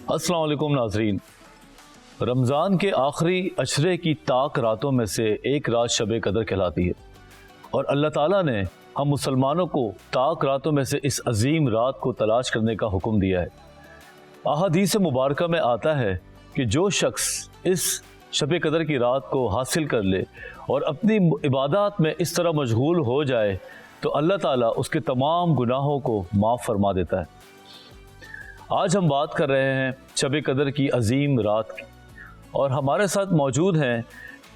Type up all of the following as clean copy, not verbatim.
السلام علیکم ناظرین، رمضان کے آخری عشرے کی تاک راتوں میں سے ایک رات شب قدر کہلاتی ہے، اور اللہ تعالیٰ نے ہم مسلمانوں کو تاک راتوں میں سے اس عظیم رات کو تلاش کرنے کا حکم دیا ہے۔ احادیث مبارکہ میں آتا ہے کہ جو شخص اس شب قدر کی رات کو حاصل کر لے اور اپنی عبادات میں اس طرح مشغول ہو جائے تو اللہ تعالیٰ اس کے تمام گناہوں کو معاف فرما دیتا ہے۔ آج ہم بات کر رہے ہیں شب قدر کی عظیم رات کی، اور ہمارے ساتھ موجود ہیں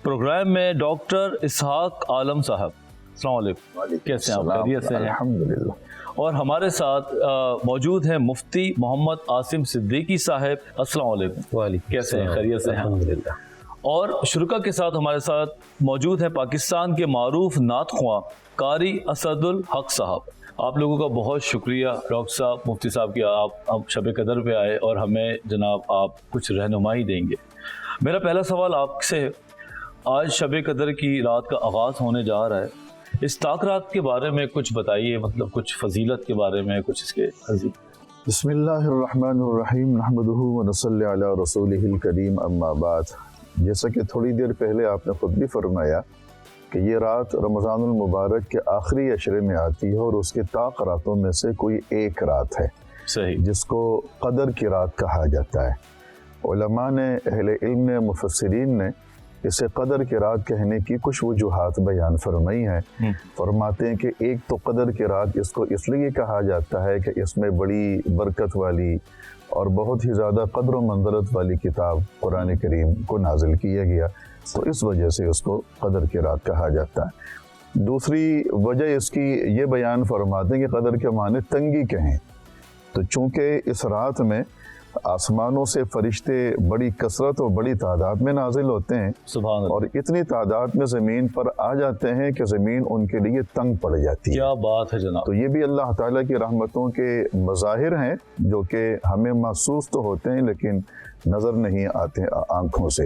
پروگرام میں ڈاکٹر اسحاق عالم صاحب۔ السلام علیکم، کیسے ہیں آپ؟ خیریت سے ہیں؟ الحمدللہ۔ اور ہمارے ساتھ موجود ہیں مفتی محمد عاصم صدیقی صاحب۔ السلام علیکم، وعلیکم، کیسے ہیں؟ خیریت سے ہیں؟ الحمدللہ۔ اور شرکا کے ساتھ ہمارے ساتھ موجود ہیں پاکستان کے معروف نعت خواں قاری اسد الحق صاحب۔ آپ لوگوں کا بہت شکریہ ڈاکٹر صاحب، مفتی صاحب کی آپ شب قدر پہ آئے اور ہمیں جناب آپ کچھ رہنمائی دیں گے۔ میرا پہلا سوال آپ سے، آج شب قدر کی رات کا آغاز ہونے جا رہا ہے، اس تاک رات کے بارے میں کچھ بتائیے، مطلب کچھ فضیلت کے بارے میں، کچھ اس کے بسم اللہ الرحمن الرحیم، نحمدہ ونصلی علی رسولہ الکریم، اما بعد۔ جیسا کہ تھوڑی دیر پہلے آپ نے خود بھی فرمایا کہ یہ رات رمضان المبارک کے آخری عشرے میں آتی ہے، اور اس کے تاک راتوں میں سے کوئی ایک رات ہے صحیح، جس کو قدر کی رات کہا جاتا ہے۔ علماء نے، اہل علم نے، مفسرین نے اسے قدر کی رات کہنے کی کچھ وجوہات بیان فرمائی ہیں۔ فرماتے ہیں کہ ایک تو قدر کی رات اس کو اس لیے کہا جاتا ہے کہ اس میں بڑی برکت والی اور بہت ہی زیادہ قدر و منزلت والی کتاب قرآن کریم کو نازل کیا گیا، تو اس وجہ سے اس کو قدر کی رات کہا جاتا ہے۔ دوسری وجہ اس کی یہ بیان فرماتے ہیں کہ قدر کے معنی تنگی کے ہیں، تو چونکہ اس رات میں آسمانوں سے فرشتے بڑی کثرت اور بڑی تعداد میں نازل ہوتے ہیں، سبحان اللہ، اور اتنی تعداد میں زمین پر آ جاتے ہیں کہ زمین ان کے لیے تنگ پڑ جاتی ہے۔ کیا بات ہے جناب! تو یہ بھی اللہ تعالیٰ کی رحمتوں کے مظاہر ہیں جو کہ ہمیں محسوس تو ہوتے ہیں لیکن نظر نہیں آتے آنکھوں سے۔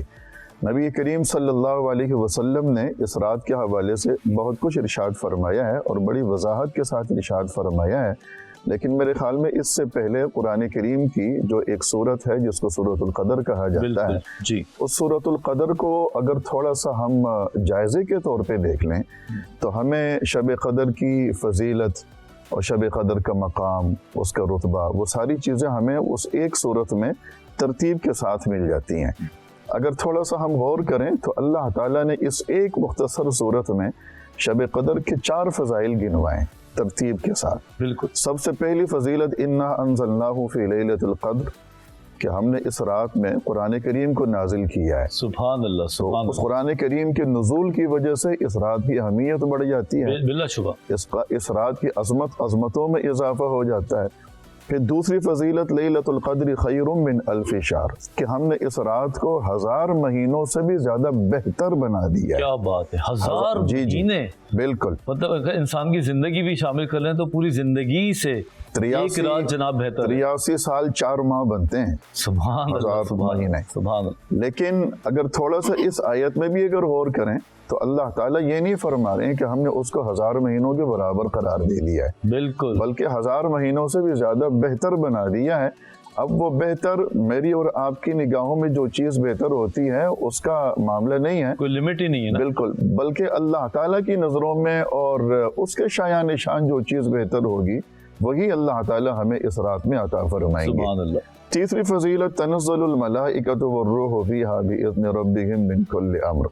نبی کریم صلی اللہ علیہ وسلم نے اس رات کے حوالے سے بہت کچھ ارشاد فرمایا ہے، اور بڑی وضاحت کے ساتھ ارشاد فرمایا ہے، لیکن میرے خیال میں اس سے پہلے قرآن کریم کی جو ایک سورت ہے جس کو سورۃ القدر کہا جاتا ہے، جی، اس سورۃ القدر کو اگر تھوڑا سا ہم جائزے کے طور پہ دیکھ لیں تو ہمیں شب قدر کی فضیلت اور شب قدر کا مقام، اس کا رتبہ، وہ ساری چیزیں ہمیں اس ایک سورت میں ترتیب کے ساتھ مل جاتی ہیں۔ اگر تھوڑا سا ہم غور کریں تو اللہ تعالیٰ نے اس ایک مختصر سورت میں شب قدر کے 4 فضائل گنوائے ترتیب کے ساتھ۔ بالکل، سب سے پہلی فضیلت انا انزلناہ فی لیلۃ القدر، کہ ہم نے اس رات میں قرآن کریم کو نازل کیا ہے۔ سبحان اللہ، تو سبحان اس اللہ، قرآن کریم کے نزول کی وجہ سے اس رات کی اہمیت بڑھ جاتی ہے، بلا شبہ، اس رات کی عظمتوں میں اضافہ ہو جاتا ہے۔ پھر دوسری فضیلت لیلۃ القدر خیر من الف شہر، کہ ہم نے اس رات کو 1000 مہینوں سے بھی زیادہ بہتر بنا دیا ہے۔ کیا بات ہے! 1000 جی مہینے، بالکل، مطلب اگر انسان کی زندگی بھی شامل کر لیں تو پوری زندگی سے ایک رات جناب بہتر ہے۔ 83 سال 4 ماہ بنتے ہیں، سبحان اللہ، 1000 سبحان مہینے۔ اللہ، سبحان اللہ، لیکن اگر تھوڑا سا اس آیت میں بھی اگر غور کریں تو اللہ تعالیٰ یہ نہیں فرما رہے ہیں کہ ہم نے اس کو 1000 مہینوں کے برابر قرار دے دیا ہے، بالکل، بلکہ 1000 مہینوں سے بھی زیادہ بہتر بنا دیا ہے۔ اب وہ بہتر میری اور آپ کی نگاہوں میں جو چیز بہتر ہوتی ہے اس کا معاملہ نہیں ہے، کوئی لمٹ ہی نہیں ہے نا، بالکل، بلکہ اللہ تعالیٰ کی نظروں میں اور اس کے شایان نشان جو چیز بہتر ہوگی وہی اللہ تعالیٰ ہمیں اس رات میں عطا فرمائیں گے۔ سبحان اللہ، تیسری فضیلت تنزل الملائکۃ والروح فیہا بإذن ربہم من کل امر،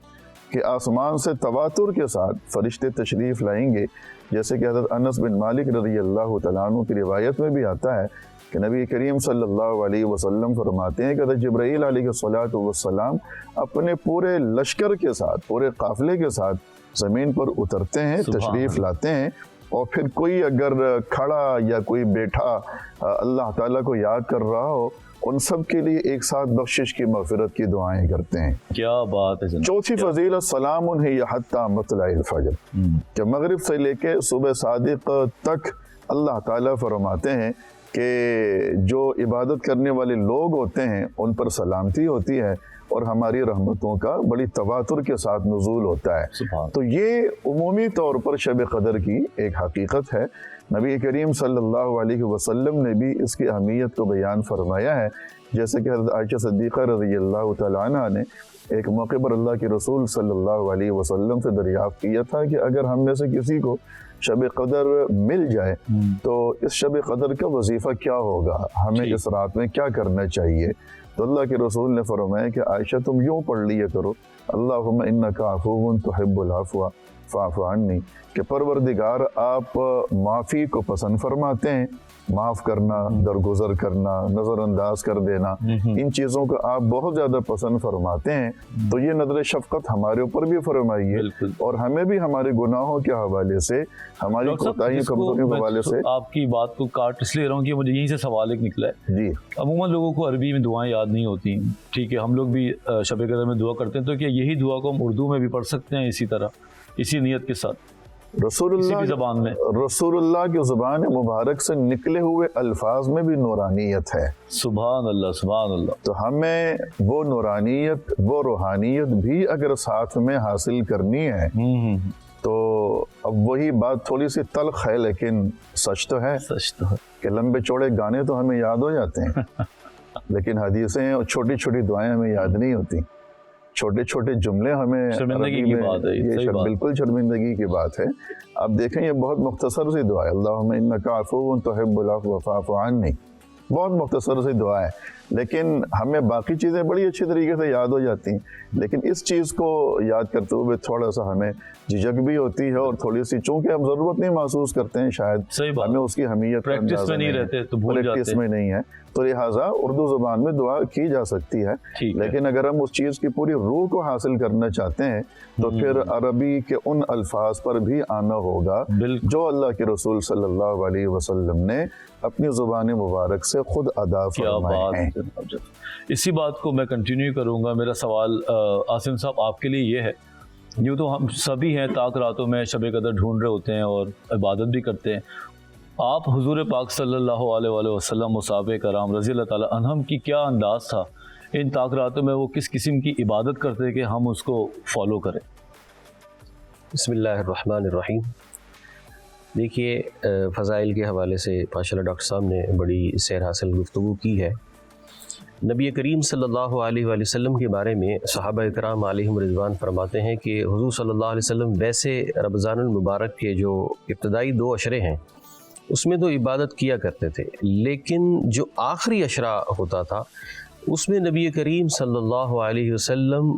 کہ آسمان سے تواتر کے ساتھ فرشتے تشریف لائیں گے، جیسے کہ حضرت انس بن مالک رضی اللہ تعالیٰ عنہ کی روایت میں بھی آتا ہے کہ نبی کریم صلی اللہ علیہ وسلم فرماتے ہیں کہ حضرت جبرائیل علیہ السلام اپنے پورے لشکر کے ساتھ، پورے قافلے کے ساتھ زمین پر اترتے ہیں، تشریف لاتے ہیں، اور پھر کوئی اگر کھڑا یا کوئی بیٹھا اللہ تعالیٰ کو یاد کر رہا ہو، ان سب کے لیے ایک ساتھ بخشش کی مغفرت کی دعائیں کرتے ہیں۔ کیا بات ہے جناب! چوتھی فضیلت سلام ہی حتی مطلع الفجر، کہ مغرب سے لے کے صبح صادق تک اللہ تعالیٰ فرماتے ہیں کہ جو عبادت کرنے والے لوگ ہوتے ہیں ان پر سلامتی ہوتی ہے، اور ہماری رحمتوں کا بڑی تواتر کے ساتھ نزول ہوتا ہے۔ تو یہ عمومی طور پر شب قدر کی ایک حقیقت ہے۔ نبی کریم صلی اللہ علیہ وسلم نے بھی اس کی اہمیت کو بیان فرمایا ہے जैसे कि हज़रत आयशा सिद्दीक़ा रज़ी अल्लाह तआला अन्हा ने एक मौके पर अल्लाह के रसूल सल्लल्लाहु अलैहि वसल्लम से दरियाफ़्त किया था कि अगर हम में से किसी को शब क़दर मिल जाए तो इस शब क़दर का वजीफ़ा क्या होगा, हमें इस रात में क्या करना चाहिए। तो अल्लाह के रसूल ने फरमाया कि आयशा तुम यूँ पढ़ लिया करो, अल्लाहुम्मा इन्नका अफ़ुव्वुन तुहिब्बुल अफ़्व फ़अफ़ु अन्नी, कि परवरदिगार आप माफ़ी को पसंद फरमाते हैं, माफ़ करना, दरगुजर करना, नज़रअंदाज कर देना, इन चीज़ों को आप बहुत ज़्यादा पसंद फरमाते हैं। तो ये नज़र शफ़क़त हमारे ऊपर भी फरमाइए और हमें भी हमारे गुनाहों के हवाले से, हमारी कोताहियों कमज़ोरियों के हवाले से। आपकी बात को काट इसलिए रहा हूँ कि मुझे यहीं से सवाल एक निकला है जी। अमूमन लोगों को अरबी में दुआएं याद नहीं होती, ठीक है, हम लोग भी शब क़दर में दुआ करते हैं, तो क्या यही दुआ को हम उर्दू में भी पढ़ सकते हैं इसी तरह, इसी नीयत के साथ, रसूलुल्लाह की ज़बान मुबारक से निकले हुए अल्फाज में भी नूरानियत है। सुभान अल्लाह, सुभान अल्लाह। तो हमें वो नूरानियत, वो रूहानियत भी अगर साथ में हासिल करनी है तो अब वही बात थोड़ी सी तल्ख है, लेकिन सच तो है कि लंबे चौड़े गाने तो हमें याद हो जाते हैं लेकिन हदीसें और छोटी छोटी दुआएं हमें याद नहीं होती, छोटे छोटे जुमले हमें शर्मिंदगी की बात है, ये बिल्कुल शर्मिंदगी की बात है। आप देखें ये बहुत मुख्तसर सी दुआ है, अल्लाहुम्मा इन्नका अफ़ुव्वुन तुहिब्बुल अफ़्व फ़अफ़ु अन्नी, बहुत मुख्तसर सी दुआ है, लेकिन हमें बाकी चीज़ें बड़ी अच्छी तरीके से याद हो जाती हैं, लेकिन इस चीज़ को याद करते हुए थोड़ा सा हमें झिझक भी होती है और थोड़ी सी, चूँकि हम ज़रूरत नहीं महसूस करते हैं, शायद हमें उसकी अहमियत प्रैक्टिस में नहीं रहते तो भूल जाते हैं, प्रैक्टिस में नहीं है, तो लिहाजा उर्दू ज़बान में दुआ की जा सकती है, लेकिन अगर हम उस चीज़ की पूरी रूह को हासिल करना चाहते हैं तो फिर अरबी के उन अल्फाज पर भी आना होगा जो अल्लाह के रसूल सल्लल्लाहु अलैहि वसल्लम ने अपनी ज़ुबान मुबारक से खुद अदा फरमाए हैं। इसी बात को मैं कंटिन्यू करूँगा। मेरा सवाल आसिम साहब आपके लिए ये है, यूँ तो हम सभी हैं ताक रातों में शब क़दर ढूंढ रहे होते हैं और इबादत भी करते हैं, आप हुजूर पाक सल्लल्लाहु अलैहि वसल्लम सहाबे कराम रज़ी अल्लाह ताला अन्हुम की क्या अंदाज़ था इन ताक रातों में, वो किस किस्म की इबादत करते कि हम उसको फॉलो करें। बिस्मिल्लाहिर्रहमानिर्रहीम। देखिए, फ़ज़ाइल के हवाले से माशाअल्लाह डॉक्टर साहब ने बड़ी सैर हासिल गुफ्तगू की है। नबी करीम सल्लल्लाहु अलैहि वसल्लम के बारे में सहाबा इकराम अलैहिम रिज़वान फरमाते हैं कि हुज़ूर सल्लल्लाहु अलैहि वसल्लम वैसे रमज़ानुल मुबारक के जो इब्तदाई 2 अशरे हैं उसमें तो इबादत किया करते थे, लेकिन जो आखिरी अशरा होता था उसमें नबी करीम सल्लल्लाहु अलैहि वसल्लम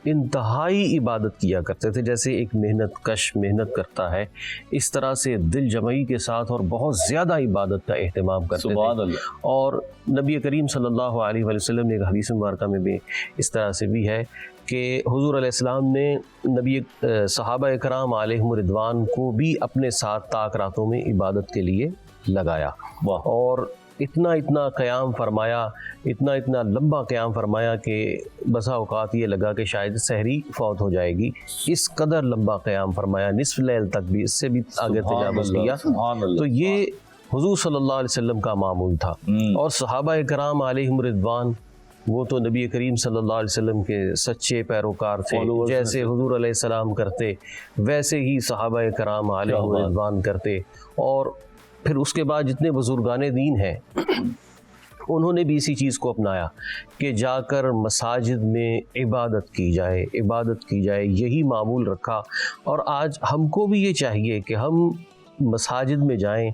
इंतहाई इबादत किया करते थे, जैसे एक मेहनत करता है इस तरह से दिल जमई के साथ और बहुत ज़्यादा इबादत का एहतमाम करते थे। और नबी करीम सल्लल्लाहु अलैहि वसल्लम ने एक हदीस मुबारका में भी इस तरह से भी है कि हुज़ूर अलैहिस्सलाम ने नबी सहाबा इकराम अलैहिम रिदवान को भी अपने साथ ताक रातों में इबादत के लिए लगाया और इतना क़याम फरमाया, इतना लंबा क़याम फरमाया कि बसा औक़ात ये लगा कि शायद सहरी फ़ौत हो जाएगी, इस कदर लंबा क़याम फरमाया, निस्फ़ लैल तक भी, इससे भी आगे तजावुज़ किया। तो ये हुज़ूर सल्लल्लाहु अलैहि वसल्लम का मामूल था। और सहाबा इकराम अलैहिम रिदवान वो तो नबी करीम सल्लल्लाहु अलैहि वसल्लम के सच्चे पैरोकार थे, जैसे हुज़ूर अलैहिस्सलाम करते वैसे ही सहाबा इकराम अलैहिम रिदवान करते। और फिर उसके बाद जितने बुज़ुर्गाने दीन हैं उन्होंने भी इसी चीज़ को अपनाया कि जाकर मसाजिद में इबादत की जाए, यही मामूल रखा। और आज हमको भी ये चाहिए कि हम मसाजिद में जाएं,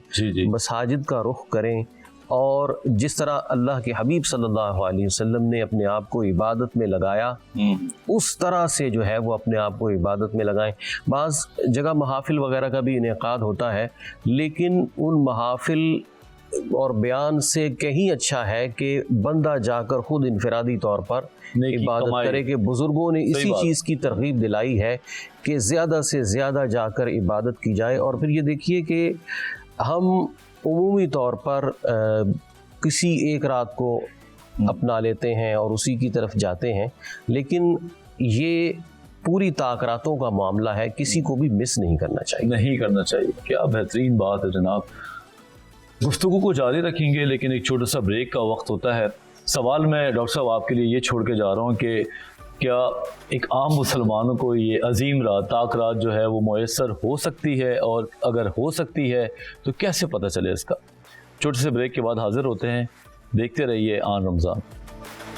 मसाजिद का रुख करें और जिस तरह अल्लाह के हबीब सल्लल्लाहु अलैहि वसल्लम ने अपने आप को इबादत में लगाया उस तरह से जो है वो अपने आप को इबादत में लगाएं। बाज़ जगह महाफिल वगैरह का भी इनेकाद होता है, लेकिन उन महाफिल और बयान से कहीं अच्छा है कि बंदा जाकर खुद इनफरादी तौर पर इबादत करे, कि बुज़ुर्गों ने इसी चीज़ की तरगीब दिलाई है कि ज़्यादा से ज़्यादा जाकर इबादत की जाए। और फिर ये देखिए कि हम उमूमी तौर पर किसी एक रात को अपना लेते हैं और उसी की तरफ जाते हैं, लेकिन ये पूरी ताक रातों का मामला है, किसी को भी मिस नहीं करना चाहिए। क्या बेहतरीन बात है जनाब। गुफ्तगू को जारी रखेंगे, लेकिन एक छोटा सा ब्रेक का वक्त होता है। सवाल मैं डॉक्टर साहब आपके लिए ये छोड़ के जा रहा हूँ कि क्या एक आम मुसलमानों को ये अजीम रात, ताक रात जो है वो मुयस्सर हो सकती है, और अगर हो सकती है तो कैसे पता चले इसका। छोटे से ब्रेक के बाद हाजिर होते हैं। دیکھتے رہیے آن رمضان.